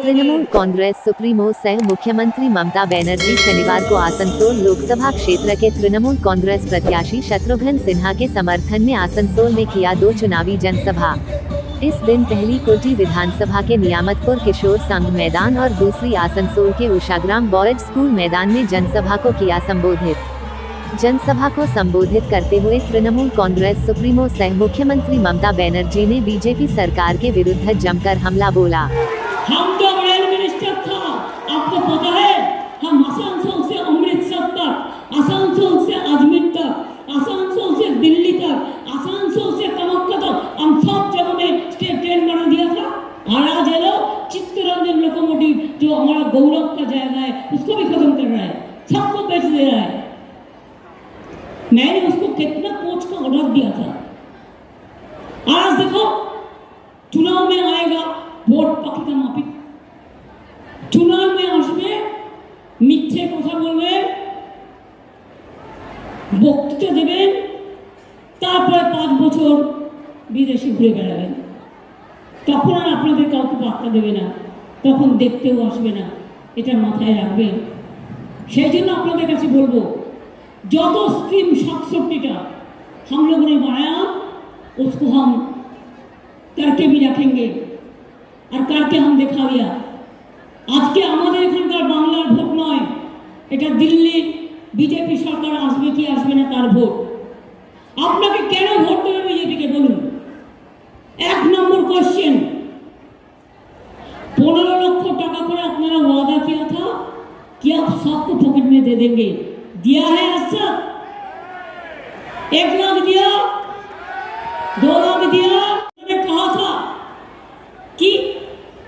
Trinamool Congress supremo सह मुख्यमंत्री ममता बनर्जी शनिवार को आसनसोल लोकसभा क्षेत्र के तृणमूल कांग्रेस प्रत्याशी शत्रुघ्न सिन्हा के समर्थन में आसनसोल में किया 2 चुनावी जनसभा। इस दिन पहली कोटी विधानसभा के नियामतपुर किशोर संघ मैदान और दूसरी आसनसोल के उषाग्राम बॉयज स्कूल मैदान में जनसभा को किया संबोधित। जनसभा को संबोधित करते हुए तृणमूल कांग्रेस सुप्रीमो सह मुख्यमंत्री ममता बनर्जी ने बीजेपी सरकार के विरुद्ध जमकर हमला बोला। हम तो रेल मिनिस्टर था, आपको पता है, हम आसनसोल से अमृतसर तक, आसनसोल से अजमेर तक, आसनसोल से दिल्ली तक, आसनसोल से कमक्का तक, हम सब जगह में स्टेट ट्रेन बना दिया था। और आज ये लोग चित्तरंजन लोकोमोटिव जो हमारा गौरव का जायगा है उसको भी खत्म कर रहा है, सबको बेच दे रहा है। मैंने उसको कितना कोच का ऑर्डर दिया था। आज देखो चुनाव में आएगा ভোট পাখিটা মাপিক, চুনাবে আসবে, মিথ্যে কথা বলবেন, বক্তৃতা দেবেন, তারপরে 5 বছর বিদেশে ঘুরে বেড়াবেন। তখন আর আপনাদের কাউকে পাত্তা দেবে না, তখন দেখতেও আসবে না, এটা মাথায় রাখবেন। সেই জন্য আপনাদের কাছে বলবো, যত স্কিম 67টা हम लोगों ने बनाया उसको हम करके भी रखेंगे আর কারকে हम দেখা दिया। আজকে আমাদের এখানকার বাংলার ভোট নয়, এটা দিল্লি বিজেপি সরকার আসবে কি আসবে না তার ভোট। আপনাকে কেন ভোট দেবে বিজেপিকে বলুন। 1 নম্বর কোশ্চেন, 15 লক্ষ টাকা করে আপনারা वादा किया था कि आप सबको पॉकेट में दे देंगे, दिया है आज तक? 1 लाख दिया, 2 लाख दिया? मैंने कहा था कि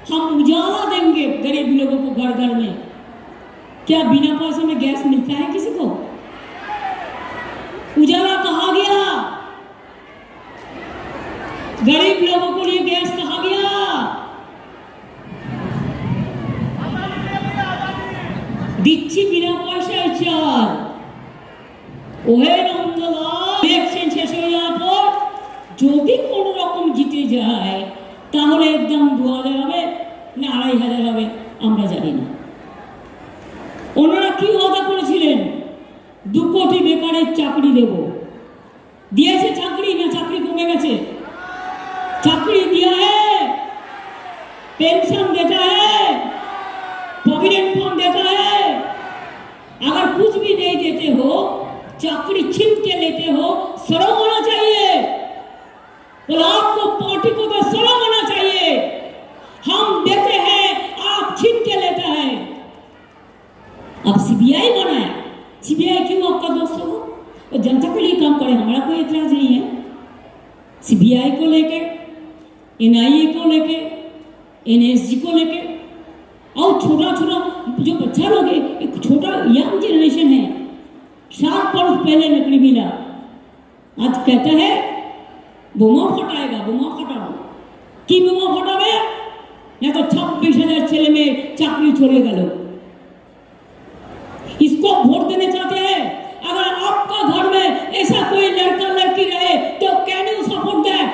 हम उजाला देंगे गरीब लोगों को घर घर में। क्या बिना पैसे में गैस मिलता है किसी को? उजाला कहा गया, गरीब लोगों को लिए गैस कहा गया। দিচ্ছি বিনা পয়সায় চাল। ওহে নন্দলা, ইলেকশন শেষ হয়ে যাওয়ার পর যদি কোনো রকম জিতে যায় তাহলে একদম 2000 হবে না 2500 হবে আমরা জানি না। ওনারা কি ওয়াদা করেছিলেন? 2 কোটি বেকারের চাকরি দেব, দিয়েছে চাকরি না চাকরি কমে গেছে? চাকরি दिया है, पेंशन देता है, प्रोविडेंट फंड देता है। अगर कुछ भी नहीं देते हो, चाकरी छीन के लेते हो, शर्म होना चाहिए। तो आपको पार्टी को तो शर्म होना चाहिए। हम देते हैं, आप छीन के लेता है। अब सीबीआई बनाया, सीबीआई क्यों आपका दोस्त हो? वो जनता के लिए काम करे, हमारा कोई एतराज नहीं है। सीबीआई को लेके, एनआईए को लेके, एनएसजी को लेके, और छोटा छोटा जो बच्चा लोग है, एक छोटा यंग जनरेशन है, 7 वर्ष पहले नौकरी मिला, आज कहता है বোমা ফাটাएगा, বোমা ফাটাবো। কি বোমা ফাটাবে? या तो 26,000 ছেলে মেয়ে চাকরি চলে গেল। इसको वोट देने चाहते हैं? अगर आपका घर में ऐसा कोई लड़का लड़की रहे तो कैन यू सपोर्ट दैट?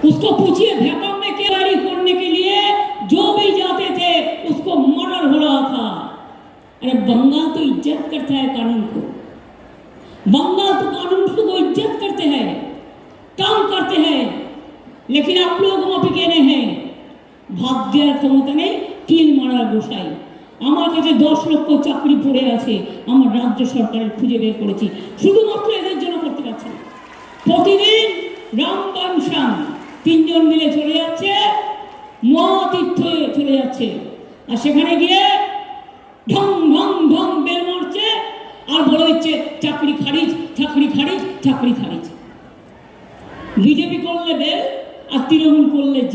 उसको पूछिए भैपम में तैयारी करने के लिए जो भी जाते थे उसको मर्डर हो रहा था। अरे बंगाल तो इज्जत करता है कानून को, बंगाल तो कानून को इज्जत करते हैं, काम करते हैं। लेकिन आप लोग वहां पे कहने हैं ভাত দেওয়ার ক্ষমতা নেই, কিল মারার গোসাই। আমার কাছে 10 লক্ষ চাকরি পড়ে আছে, আমার রাজ্য সরকারের খুঁজে বের করেছি, শুধুমাত্র এদের জন্য করতে পারছি না। প্রতিদিন রামবান শ্যাম 3 জন মিলে চলে যাচ্ছে, মহাতীর্থ চলে যাচ্ছে, আর সেখানে গিয়ে ঢং ঢং ঢং বেল মারছে আর বলে দিচ্ছে চাকরি খারিজ, চাকরি খারিজ, চাকরি খারিজ। বিজেপি করলে বেল আর তৃণমূল করলে যে